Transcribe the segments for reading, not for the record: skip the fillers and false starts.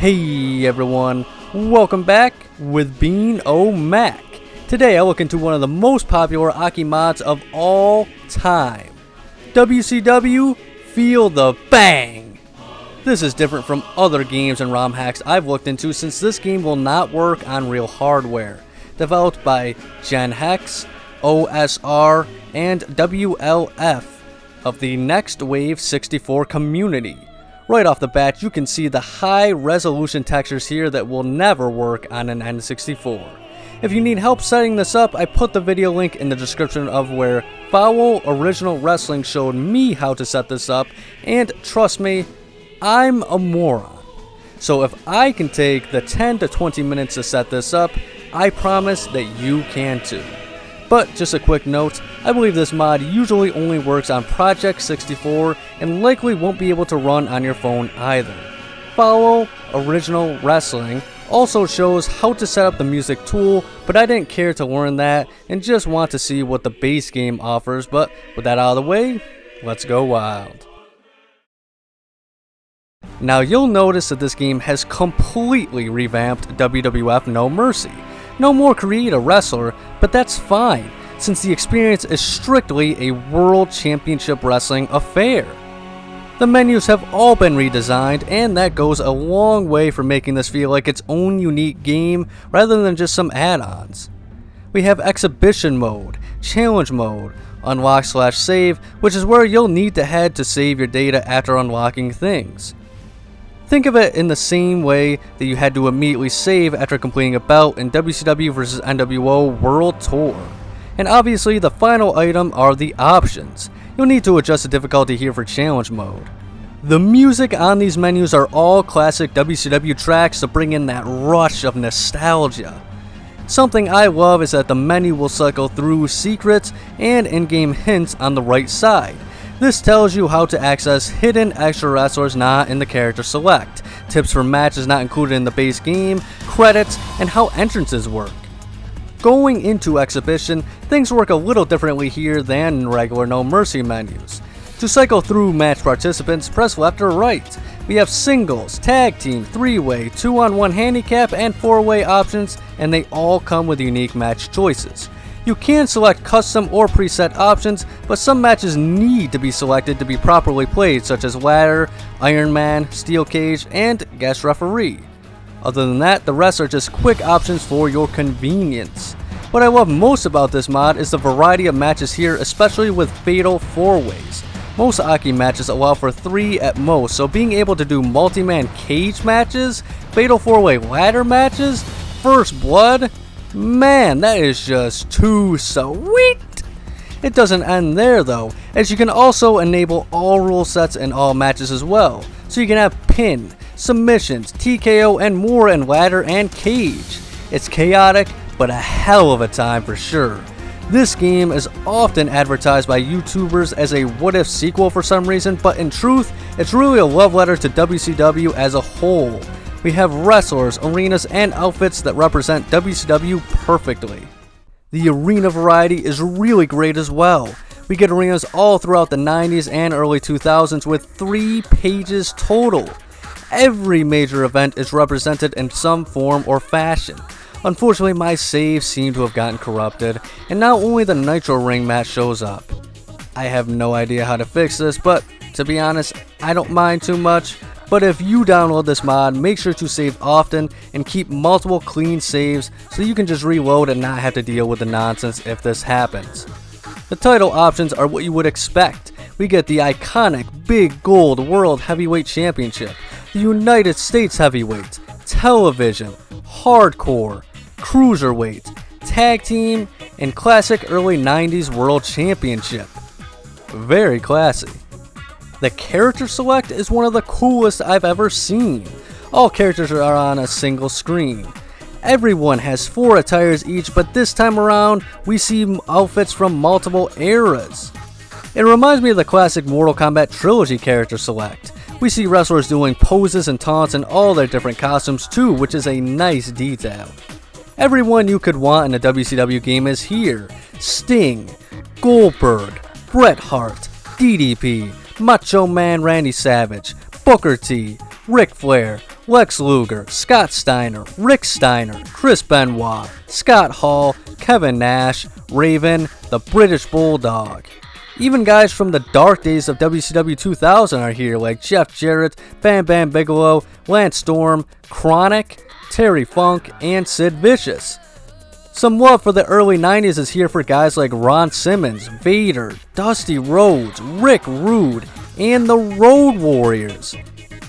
Hey everyone, welcome back with Bean O Mac. Today I look into one of the most popular Aki mods of all time. WCW, Feel the Bang! This is different from other games and ROM hacks I've looked into since this game will not work on real hardware. Developed by Gen Hex, OSR, and WLF of the Next Wave 64 community. Right off the bat, you can see the high resolution textures here that will never work on an N64. If you need help setting this up, I put the video link in the description of where Fowl Original Wrestling showed me how to set this up, and trust me, I'm a moron. So if I can take the 10 to 20 minutes to set this up, I promise that you can too. But just a quick note, I believe this mod usually only works on Project 64 and likely won't be able to run on your phone either. Fowl Original Wrestling also shows how to set up the music tool, but I didn't care to learn that and just want to see what the base game offers. But with that out of the way, let's go wild. Now you'll notice that this game has completely revamped WWF No Mercy. No more create a wrestler, but that's fine, since the experience is strictly a World Championship Wrestling affair. The menus have all been redesigned, and that goes a long way for making this feel like its own unique game rather than just some add-ons. We have Exhibition Mode, Challenge Mode, Unlock/Save, which is where you'll need to head to save your data after unlocking things. Think of it in the same way that you had to immediately save after completing a bout in WCW vs NWO World Tour. And obviously the final item are the options. You'll need to adjust the difficulty here for challenge mode. The music on these menus are all classic WCW tracks to bring in that rush of nostalgia. Something I love is that the menu will cycle through secrets and in-game hints on the right side. This tells you how to access hidden extra wrestlers not in the character select, tips for matches not included in the base game, credits, and how entrances work. Going into Exhibition, things work a little differently here than in regular No Mercy menus. To cycle through match participants, press left or right. We have singles, tag team, 3-way, 2-on-1 handicap, and 4-way options, and they all come with unique match choices. You can select custom or preset options, but some matches need to be selected to be properly played, such as ladder, Iron Man, steel cage, and guest referee. Other than that, the rest are just quick options for your convenience. What I love most about this mod is the variety of matches here, especially with Fatal 4-ways. Most Aki matches allow for 3 at most, so being able to do multi-man cage matches, Fatal 4-way ladder matches, First Blood, man, that is just too sweet! It doesn't end there though, as you can also enable all rule sets in all matches as well. So you can have pin, submissions, TKO, and more in ladder and cage. It's chaotic, but a hell of a time for sure. This game is often advertised by YouTubers as a what-if sequel for some reason, but in truth, it's really a love letter to WCW as a whole. We have wrestlers, arenas, and outfits that represent WCW perfectly. The arena variety is really great as well. We get arenas all throughout the 90s and early 2000s with 3 pages total. Every major event is represented in some form or fashion. Unfortunately, my saves seem to have gotten corrupted, and now only the Nitro Ring match shows up. I have no idea how to fix this, but to be honest, I don't mind too much. But if you download this mod, make sure to save often and keep multiple clean saves so you can just reload and not have to deal with the nonsense if this happens. The title options are what you would expect. We get the iconic Big Gold World Heavyweight Championship, the United States Heavyweight, Television, Hardcore, Cruiserweight, Tag Team, and classic early 90s World Championship. Very classy. The character select is one of the coolest I've ever seen. All characters are on a single screen. Everyone has 4 attires each, but this time around, we see outfits from multiple eras. It reminds me of the classic Mortal Kombat Trilogy character select. We see wrestlers doing poses and taunts in all their different costumes too, which is a nice detail. Everyone you could want in a WCW game is here. Sting, Goldberg, Bret Hart, DDP, Macho Man Randy Savage, Booker T, Ric Flair, Lex Luger, Scott Steiner, Rick Steiner, Chris Benoit, Scott Hall, Kevin Nash, Raven, the British Bulldog. Even guys from the dark days of WCW 2000 are here, like Jeff Jarrett, Bam Bam Bigelow, Lance Storm, Chronic, Terry Funk, and Sid Vicious. Some love for the early 90s is here for guys like Ron Simmons, Vader, Dusty Rhodes, Rick Rude, and the Road Warriors.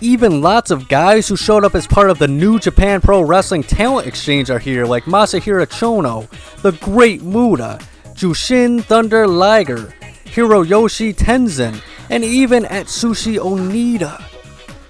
Even lots of guys who showed up as part of the New Japan Pro Wrestling Talent Exchange are here, like Masahiro Chono, the Great Muta, Jushin Thunder Liger, Hiroyoshi Tenzin, and even Atsushi Onita.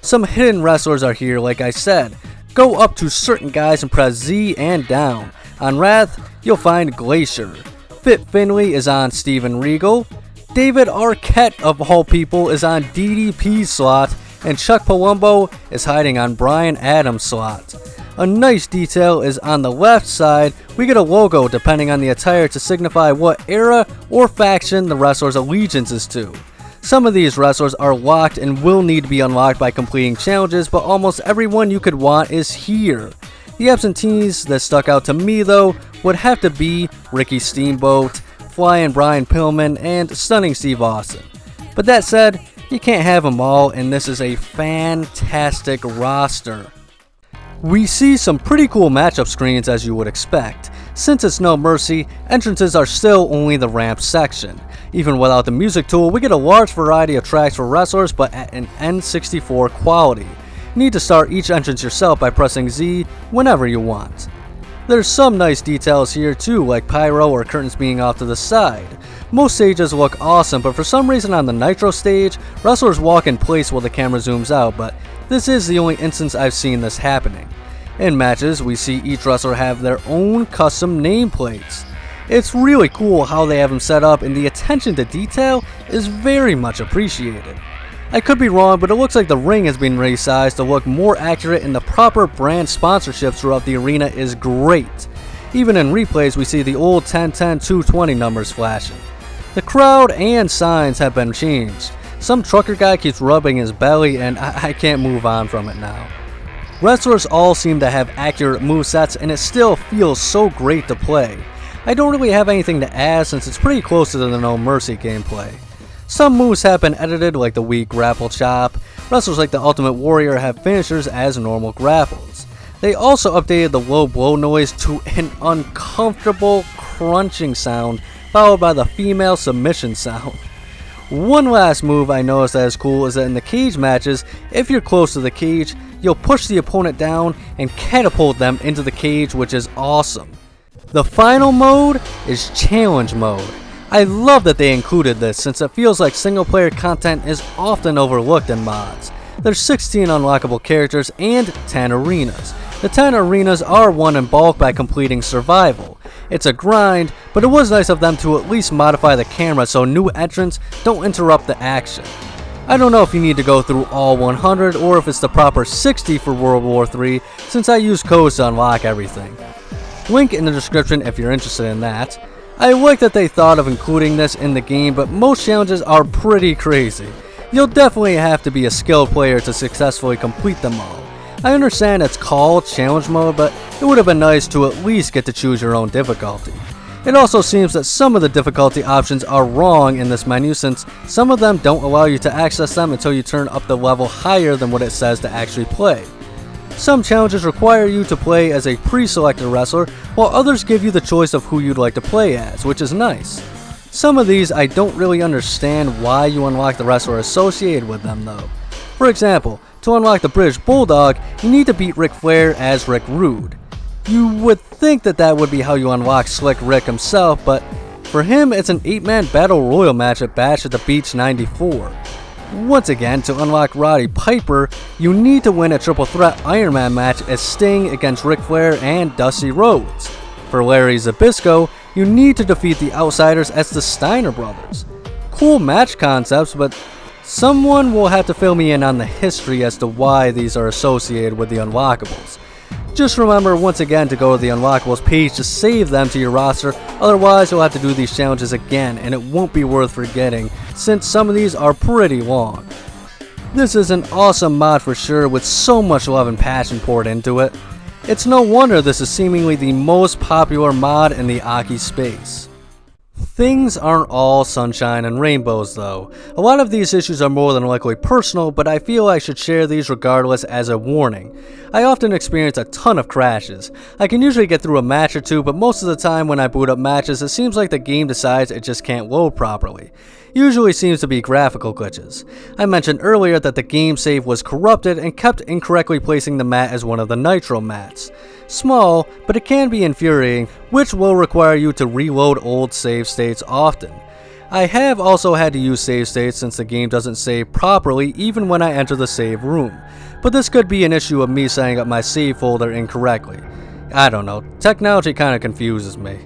Some hidden wrestlers are here, like I said. Go up to certain guys and press Z and down. On Wrath, you'll find Glacier. Fit Finley is on Steven Regal. David Arquette, of all people, is on DDP's slot. And Chuck Palumbo is hiding on Bryan Adams' slot. A nice detail is on the left side, we get a logo depending on the attire to signify what era or faction the wrestler's allegiance is to. Some of these wrestlers are locked and will need to be unlocked by completing challenges, but almost everyone you could want is here. The absentees that stuck out to me though would have to be Ricky Steamboat, Flying Brian Pillman, and Stunning Steve Austin. But that said, you can't have them all, and this is a fantastic roster. We see some pretty cool matchup screens as you would expect. Since it's No Mercy, entrances are still only the ramp section. Even without the music tool, we get a large variety of tracks for wrestlers, but at an N64 quality. You need to start each entrance yourself by pressing Z whenever you want. There's some nice details here too, like pyro or curtains being off to the side. Most stages look awesome, but for some reason on the Nitro stage, wrestlers walk in place while the camera zooms out, but this is the only instance I've seen this happening. In matches, we see each wrestler have their own custom nameplates. It's really cool how they have them set up, and the attention to detail is very much appreciated. I could be wrong, but it looks like the ring has been resized to look more accurate, and the proper brand sponsorship throughout the arena is great. Even in replays, we see the old 10-10-220 numbers flashing. The crowd and signs have been changed. Some trucker guy keeps rubbing his belly, and I can't move on from it now. Wrestlers all seem to have accurate movesets, and it still feels so great to play. I don't really have anything to add since it's pretty close to the No Mercy gameplay. Some moves have been edited, like the weak grapple chop. Wrestlers like the Ultimate Warrior have finishers as normal grapples. They also updated the low blow noise to an uncomfortable crunching sound, followed by the female submission sound. One last move I noticed that is cool is that in the cage matches, if you're close to the cage, you'll push the opponent down and catapult them into the cage, which is awesome. The final mode is Challenge Mode. I love that they included this since it feels like single player content is often overlooked in mods. There's 16 unlockable characters and 10 arenas. The 10 arenas are won in bulk by completing Survival. It's a grind, but it was nice of them to at least modify the camera so new entrants don't interrupt the action. I don't know if you need to go through all 100 or if it's the proper 60 for World War III since I use codes to unlock everything. Link in the description if you're interested in that. I like that they thought of including this in the game, but most challenges are pretty crazy. You'll definitely have to be a skilled player to successfully complete them all. I understand it's called Challenge Mode, but it would have been nice to at least get to choose your own difficulty. It also seems that some of the difficulty options are wrong in this menu since some of them don't allow you to access them until you turn up the level higher than what it says to actually play. Some challenges require you to play as a pre-selected wrestler, while others give you the choice of who you'd like to play as, which is nice. Some of these I don't really understand why you unlock the wrestler associated with them though. For example, to unlock the British Bulldog, you need to beat Ric Flair as Rick Rude. You would think that would be how you unlock Slick Rick himself, but for him it's an 8-man Battle Royal match at Bash at the Beach 94. Once again, to unlock Roddy Piper, you need to win a triple threat Iron Man match as Sting against Ric Flair and Dusty Rhodes. For Larry Zbyszko, you need to defeat the Outsiders as the Steiner Brothers. Cool match concepts, but someone will have to fill me in on the history as to why these are associated with the unlockables. Just remember once again to go to the unlockables page to save them to your roster, otherwise you'll have to do these challenges again and it won't be worth forgetting since some of these are pretty long. This is an awesome mod for sure, with so much love and passion poured into it. It's no wonder this is seemingly the most popular mod in the Aki space. Things aren't all sunshine and rainbows though. A lot of these issues are more than likely personal, but I feel I should share these regardless as a warning. I often experience a ton of crashes. I can usually get through a match or two, but most of the time when I boot up matches, it seems like the game decides it just can't load properly. Usually seems to be graphical glitches. I mentioned earlier that the game save was corrupted and kept incorrectly placing the mat as one of the nitro mats. Small, but it can be infuriating, which will require you to reload old save states often. I have also had to use save states since the game doesn't save properly even when I enter the save room, but this could be an issue of me setting up my save folder incorrectly. I don't know, technology kinda confuses me.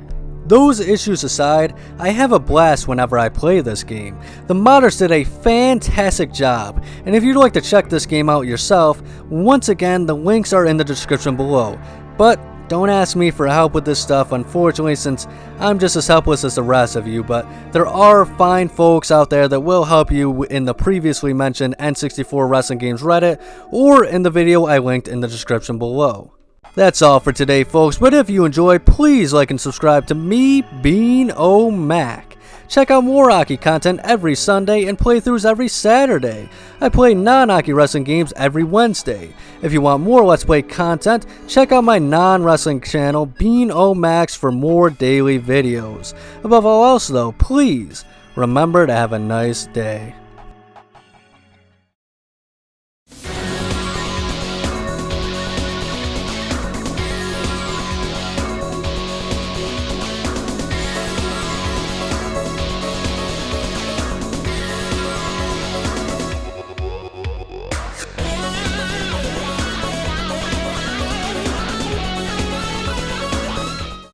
Those issues aside, I have a blast whenever I play this game. The modders did a fantastic job, and if you'd like to check this game out yourself, once again the links are in the description below. But don't ask me for help with this stuff, unfortunately, since I'm just as helpless as the rest of you, but there are fine folks out there that will help you in the previously mentioned N64 Wrestling Games Reddit, or in the video I linked in the description below. That's all for today, folks, but if you enjoyed, please like and subscribe to me, Bean O Mac. Check out more Aki content every Sunday and playthroughs every Saturday. I play non-Aki wrestling games every Wednesday. If you want more Let's Play content, check out my non-wrestling channel, Bean O Max, for more daily videos. Above all else though, please remember to have a nice day.